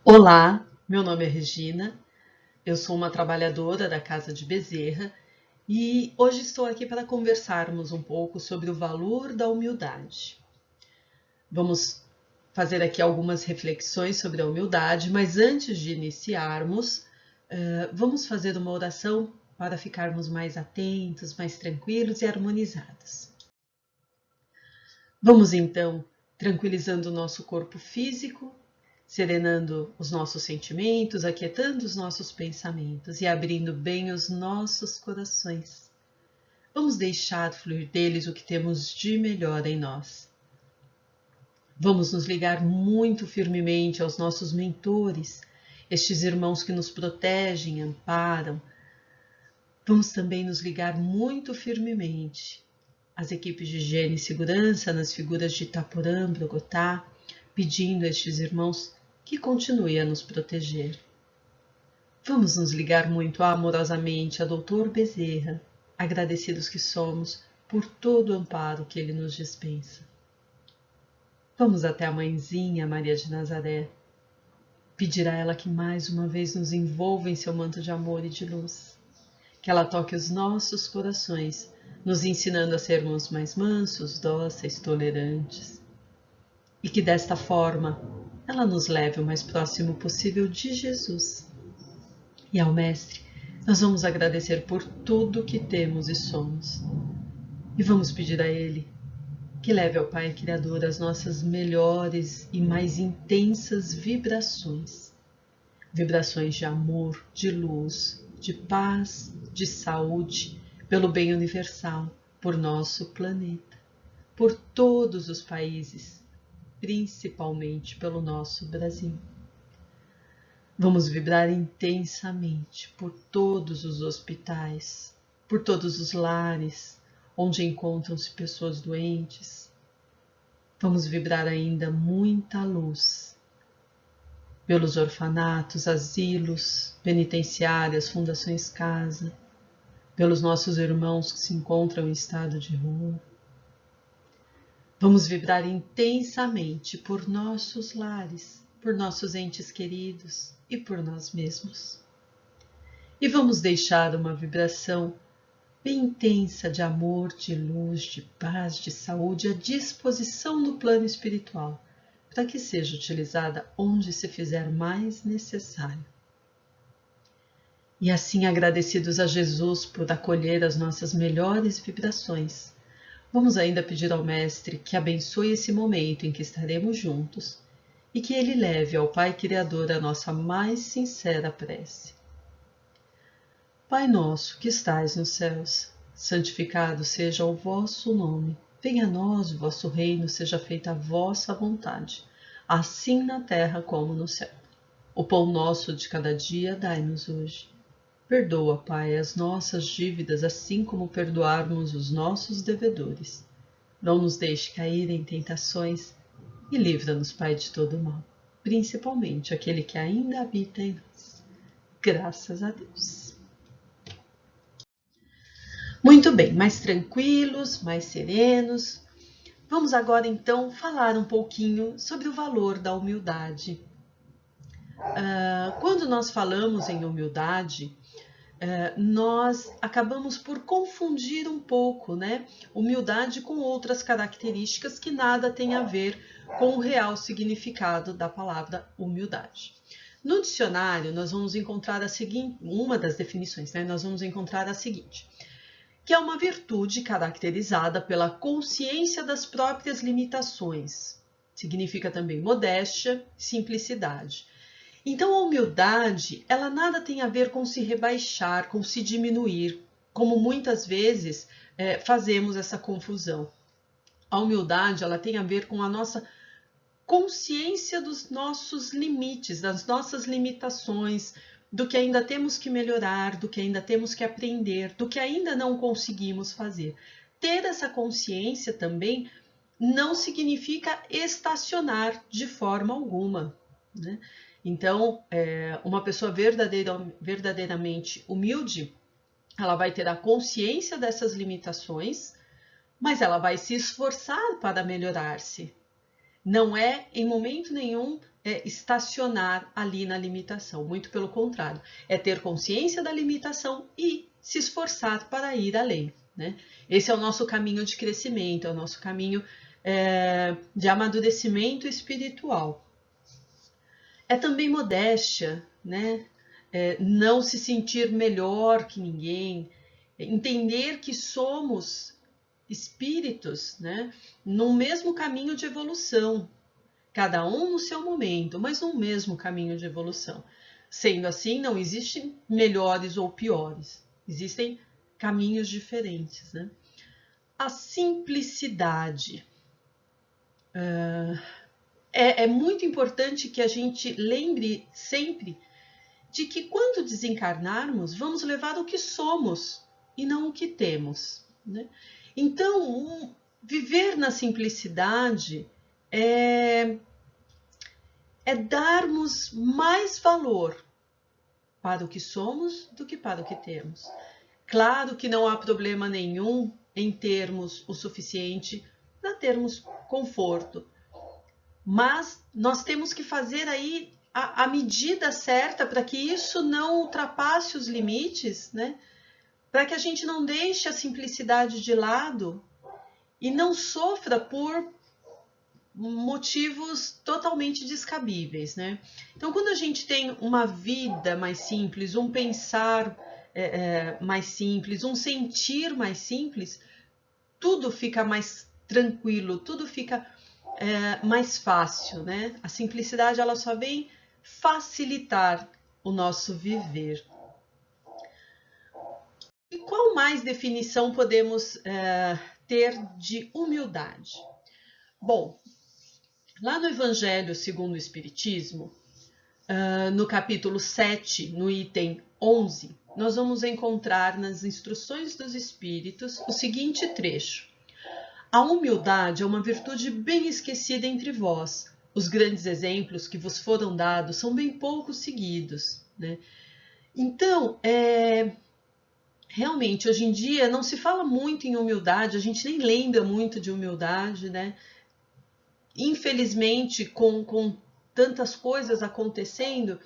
Olá, meu nome é Regina, eu sou uma trabalhadora da Casa de Bezerra e hoje estou aqui para conversarmos um pouco sobre o valor da humildade. Vamos fazer aqui algumas reflexões sobre a humildade, mas antes de iniciarmos, vamos fazer uma oração para ficarmos mais atentos, mais tranquilos e harmonizados. Vamos então tranquilizando o nosso corpo físico, serenando os nossos sentimentos, aquietando os nossos pensamentos e abrindo bem os nossos corações. Vamos deixar fluir deles o que temos de melhor em nós. Vamos nos ligar muito firmemente aos nossos mentores, estes irmãos que nos protegem, amparam. Vamos também nos ligar muito firmemente às equipes de higiene e segurança nas figuras de Itaporã, Bogotá, pedindo a estes irmãos que continue a nos proteger. Vamos nos ligar muito amorosamente a Dr. Bezerra, agradecidos que somos por todo o amparo que ele nos dispensa. Vamos até a mãezinha Maria de Nazaré, pedir a ela que mais uma vez nos envolva em seu manto de amor e de luz, que ela toque os nossos corações, nos ensinando a sermos mais mansos, dóceis, tolerantes, e que desta forma ela nos leve o mais próximo possível de Jesus. E ao Mestre, nós vamos agradecer por tudo que temos e somos. E vamos pedir a Ele que leve ao Pai Criador as nossas melhores e mais intensas vibrações. Vibrações de amor, de luz, de paz, de saúde, pelo bem universal, por nosso planeta, por todos os países, principalmente pelo nosso Brasil. Vamos vibrar intensamente por todos os hospitais, por todos os lares onde encontram-se pessoas doentes. Vamos vibrar ainda muita luz pelos orfanatos, asilos, penitenciárias, fundações casa, pelos nossos irmãos que se encontram em estado de rua. Vamos vibrar intensamente por nossos lares, por nossos entes queridos e por nós mesmos. E vamos deixar uma vibração bem intensa de amor, de luz, de paz, de saúde à disposição do plano espiritual, para que seja utilizada onde se fizer mais necessário. E assim, agradecidos a Jesus por acolher as nossas melhores vibrações, vamos ainda pedir ao Mestre que abençoe esse momento em que estaremos juntos e que Ele leve ao Pai Criador a nossa mais sincera prece. Pai nosso que estais nos céus, santificado seja o vosso nome. Venha a nós o vosso reino, seja feita a vossa vontade, assim na terra como no céu. O pão nosso de cada dia dai-nos hoje. Perdoa, Pai, as nossas dívidas, assim como perdoarmos os nossos devedores. Não nos deixe cair em tentações e livra-nos, Pai, de todo mal, principalmente aquele que ainda habita em nós. Graças a Deus. Muito bem, mais tranquilos, mais serenos. Vamos agora então falar um pouquinho sobre o valor da humildade. Quando nós falamos em humildade, nós acabamos por confundir um pouco, né? Humildade com outras características que nada tem a ver com o real significado da palavra humildade. No dicionário, nós vamos encontrar uma das definições, né? Nós vamos encontrar a seguinte, que é uma virtude caracterizada pela consciência das próprias limitações. Significa também modéstia, simplicidade. Então, a humildade, ela nada tem a ver com se rebaixar, com se diminuir, como muitas vezes fazemos essa confusão. A humildade, ela tem a ver com a nossa consciência dos nossos limites, das nossas limitações, do que ainda temos que melhorar, do que ainda temos que aprender, do que ainda não conseguimos fazer. Ter essa consciência também não significa estacionar de forma alguma, né? Então, uma pessoa verdadeiramente humilde, ela vai ter a consciência dessas limitações, mas ela vai se esforçar para melhorar-se. Não é, em momento nenhum, estacionar ali na limitação. Muito pelo contrário. É ter consciência da limitação e se esforçar para ir além, né? Esse é o nosso caminho de crescimento, é o nosso caminho de amadurecimento espiritual. É também modéstia, né? Não se sentir melhor que ninguém, entender que somos espíritos, né? No mesmo caminho de evolução, cada um no seu momento, mas no mesmo caminho de evolução. Sendo assim, não existem melhores ou piores, existem caminhos diferentes, né? A simplicidade. É muito importante que a gente lembre sempre de que quando desencarnarmos, vamos levar o que somos e não o que temos, né? Então, viver na simplicidade é darmos mais valor para o que somos do que para o que temos. Claro que não há problema nenhum em termos o suficiente para termos conforto, mas nós temos que fazer aí a medida certa para que isso não ultrapasse os limites, né? Para que a gente não deixe a simplicidade de lado e não sofra por motivos totalmente descabíveis, né? Então, quando a gente tem uma vida mais simples, um pensar mais simples, um sentir mais simples, tudo fica mais tranquilo, tudo fica mais fácil, né? A simplicidade ela só vem facilitar o nosso viver. E qual mais definição podemos ter de humildade? Bom, lá no Evangelho segundo o Espiritismo, no capítulo 7, no item 11, nós vamos encontrar nas instruções dos Espíritos o seguinte trecho: a humildade é uma virtude bem esquecida entre vós. Os grandes exemplos que vos foram dados são bem pouco seguidos, né? Então, realmente, hoje em dia não se fala muito em humildade, a gente nem lembra muito de humildade, né? Infelizmente, com tantas coisas acontecendo,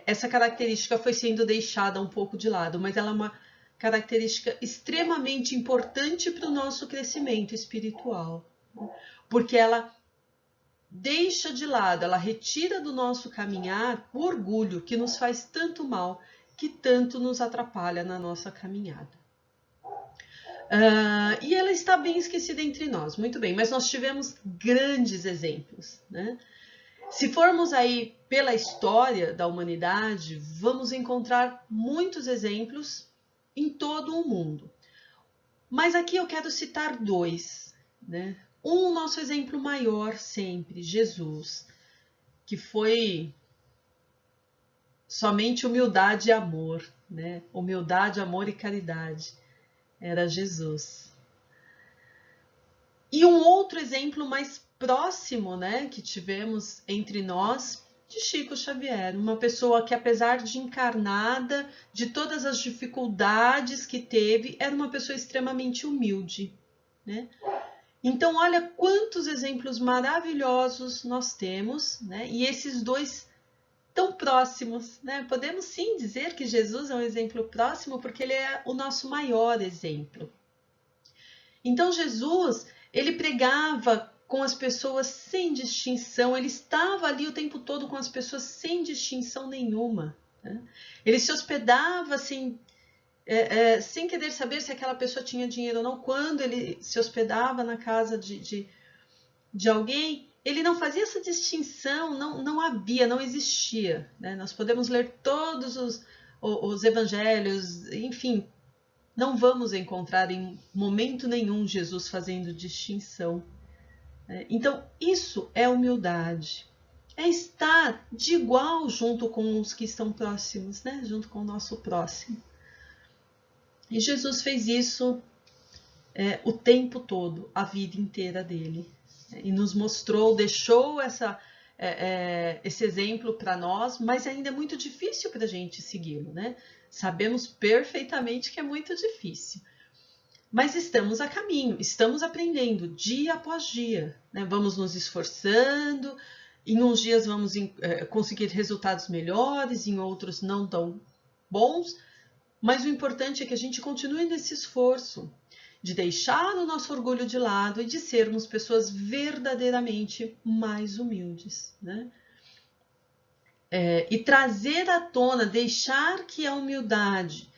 essa característica foi sendo deixada um pouco de lado, mas ela é uma característica extremamente importante para o nosso crescimento espiritual, porque ela deixa de lado, ela retira do nosso caminhar o orgulho que nos faz tanto mal, que tanto nos atrapalha na nossa caminhada. E ela está bem esquecida entre nós, muito bem, mas nós tivemos grandes exemplos, né? Se formos aí pela história da humanidade, vamos encontrar muitos exemplos em todo o mundo. Mas aqui eu quero citar dois, né? Nosso exemplo maior sempre, Jesus, que foi somente humildade e amor, né? Humildade, amor e caridade. Era Jesus. E um outro exemplo mais próximo, né, que tivemos entre nós, de Chico Xavier, uma pessoa que, apesar de encarnada, de todas as dificuldades que teve, era uma pessoa extremamente humilde, né? Então, olha quantos exemplos maravilhosos nós temos, né? E esses dois tão próximos, né? Podemos sim dizer que Jesus é um exemplo próximo, porque ele é o nosso maior exemplo. Então, Jesus, ele pregava com as pessoas sem distinção, ele estava ali o tempo todo com as pessoas sem distinção nenhuma, né? Ele se hospedava sem querer saber se aquela pessoa tinha dinheiro ou não. Quando ele se hospedava na casa de alguém, ele não fazia essa distinção, não havia, não existia, né? Nós podemos ler todos os evangelhos, enfim, não vamos encontrar em momento nenhum Jesus fazendo distinção. Então, isso é humildade. É estar de igual junto com os que estão próximos, né? Junto com o nosso próximo. E Jesus fez isso o tempo todo, a vida inteira dele. E nos mostrou, deixou esse exemplo para nós, mas ainda é muito difícil para a gente segui-lo, né? Sabemos perfeitamente que é muito difícil. mas estamos a caminho, estamos aprendendo dia após dia, né? Vamos nos esforçando, em uns dias vamos conseguir resultados melhores, em outros não tão bons, mas o importante é que a gente continue nesse esforço de deixar o nosso orgulho de lado e de sermos pessoas verdadeiramente mais humildes, né? E trazer à tona, deixar que a humildade,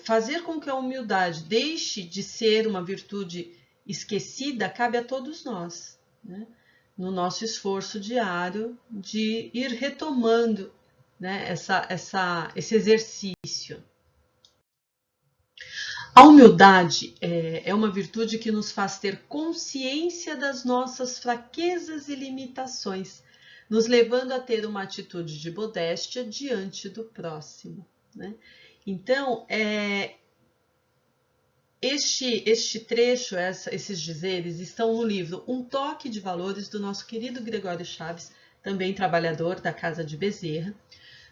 fazer com que a humildade deixe de ser uma virtude esquecida, cabe a todos nós, né? No nosso esforço diário de ir retomando, né, esse exercício. A humildade é uma virtude que nos faz ter consciência das nossas fraquezas e limitações, nos levando a ter uma atitude de modéstia diante do próximo, né? Então, este trecho, esses dizeres, estão no livro Um Toque de Valores, do nosso querido Gregório Chaves, também trabalhador da Casa de Bezerra,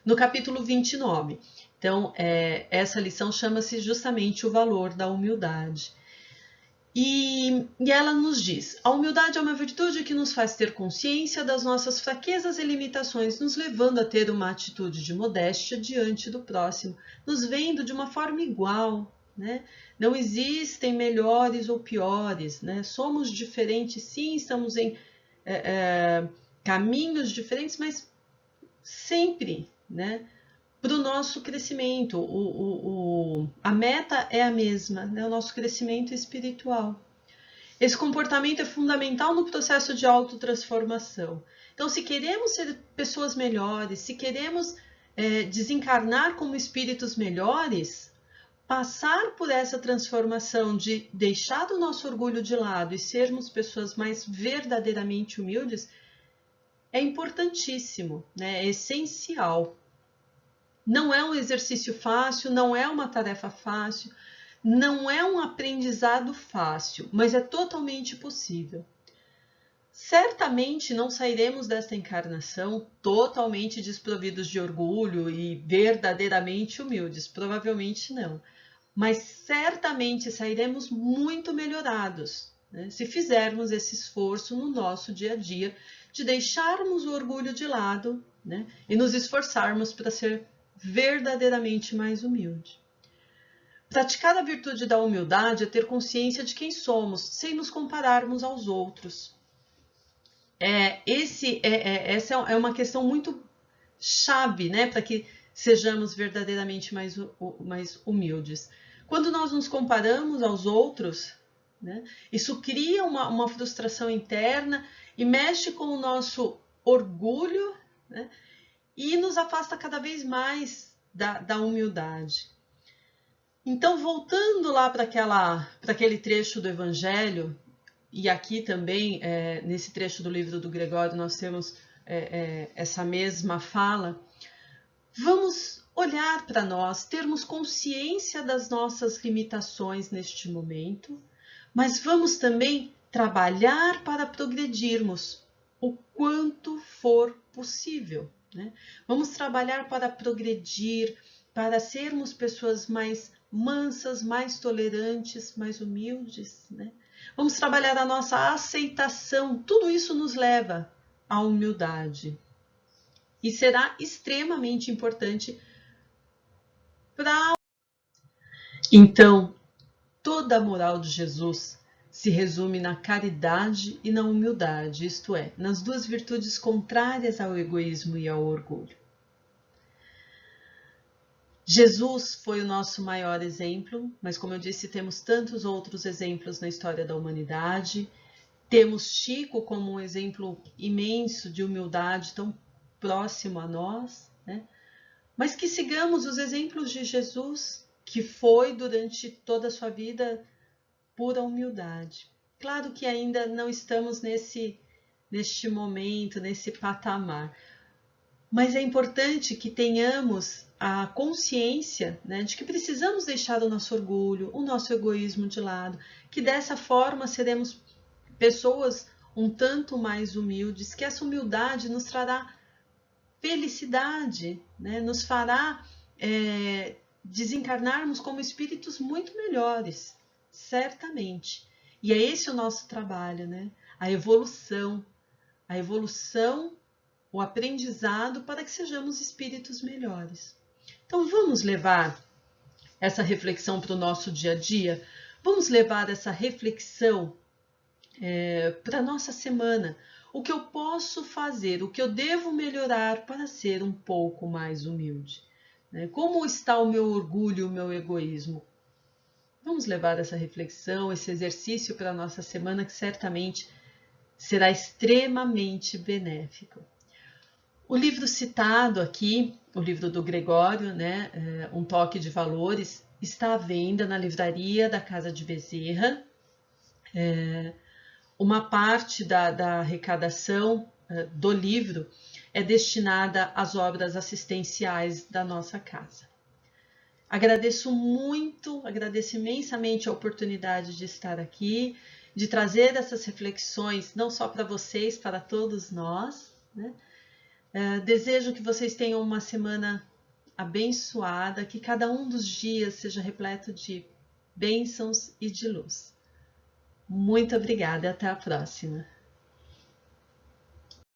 no capítulo 29. Então, essa lição chama-se justamente o valor da humildade. E ela nos diz: a humildade é uma virtude que nos faz ter consciência das nossas fraquezas e limitações, nos levando a ter uma atitude de modéstia diante do próximo, nos vendo de uma forma igual, né? Não existem melhores ou piores, né? Somos diferentes, sim, estamos em caminhos diferentes, mas sempre, né, para o nosso crescimento. A meta é a mesma, né? O nosso crescimento espiritual. Esse comportamento é fundamental no processo de autotransformação. Então, se queremos ser pessoas melhores, se queremos desencarnar como espíritos melhores, passar por essa transformação de deixar o nosso orgulho de lado e sermos pessoas mais verdadeiramente humildes é importantíssimo, né? É essencial. Não é um exercício fácil, não é uma tarefa fácil, não é um aprendizado fácil, mas é totalmente possível. Certamente não sairemos desta encarnação totalmente desprovidos de orgulho e verdadeiramente humildes, provavelmente não. Mas certamente sairemos muito melhorados, né, se fizermos esse esforço no nosso dia a dia de deixarmos o orgulho de lado, né, e nos esforçarmos para ser verdadeiramente mais humilde. Praticar a virtude da humildade é ter consciência de quem somos, sem nos compararmos aos outros. Essa é uma questão muito chave, né, para que sejamos verdadeiramente mais humildes. Quando nós nos comparamos aos outros, né, isso cria uma frustração interna e mexe com o nosso orgulho, né, e nos afasta cada vez mais da humildade. Então, voltando lá para aquele trecho do Evangelho, e aqui também, nesse trecho do livro do Gregório, nós temos essa mesma fala, vamos olhar para nós, termos consciência das nossas limitações neste momento, mas vamos também trabalhar para progredirmos o quanto for possível, né? Vamos trabalhar para progredir, para sermos pessoas mais mansas, mais tolerantes, mais humildes, né? Vamos trabalhar a nossa aceitação. Tudo isso nos leva à humildade. E será extremamente importante para... Então, toda a moral de Jesus se resume na caridade e na humildade, isto é, nas duas virtudes contrárias ao egoísmo e ao orgulho. Jesus foi o nosso maior exemplo, mas como eu disse, temos tantos outros exemplos na história da humanidade. Temos Chico como um exemplo imenso de humildade, tão próximo a nós, né? Mas que sigamos os exemplos de Jesus, que foi durante toda a sua vida pura humildade. Claro que ainda não estamos neste momento, nesse patamar, mas é importante que tenhamos a consciência, né, de que precisamos deixar o nosso orgulho, o nosso egoísmo de lado, que dessa forma seremos pessoas um tanto mais humildes, que essa humildade nos trará felicidade, né, nos fará desencarnarmos como espíritos muito melhores, certamente. E é esse o nosso trabalho, né? A evolução, o aprendizado para que sejamos espíritos melhores. Então vamos levar essa reflexão para o nosso dia a dia, vamos levar essa reflexão para a nossa semana. O que eu posso fazer, o que eu devo melhorar para ser um pouco mais humilde? Como está o meu orgulho, o meu egoísmo? Vamos levar essa reflexão, esse exercício para a nossa semana, que certamente será extremamente benéfico. O livro citado aqui, o livro do Gregório, Um Toque de Valores, está à venda na livraria da Casa de Bezerra. Uma parte da arrecadação do livro é destinada às obras assistenciais da nossa casa. Agradeço imensamente a oportunidade de estar aqui, de trazer essas reflexões, não só para vocês, para todos nós, desejo que vocês tenham uma semana abençoada, que cada um dos dias seja repleto de bênçãos e de luz. Muito obrigada e até a próxima.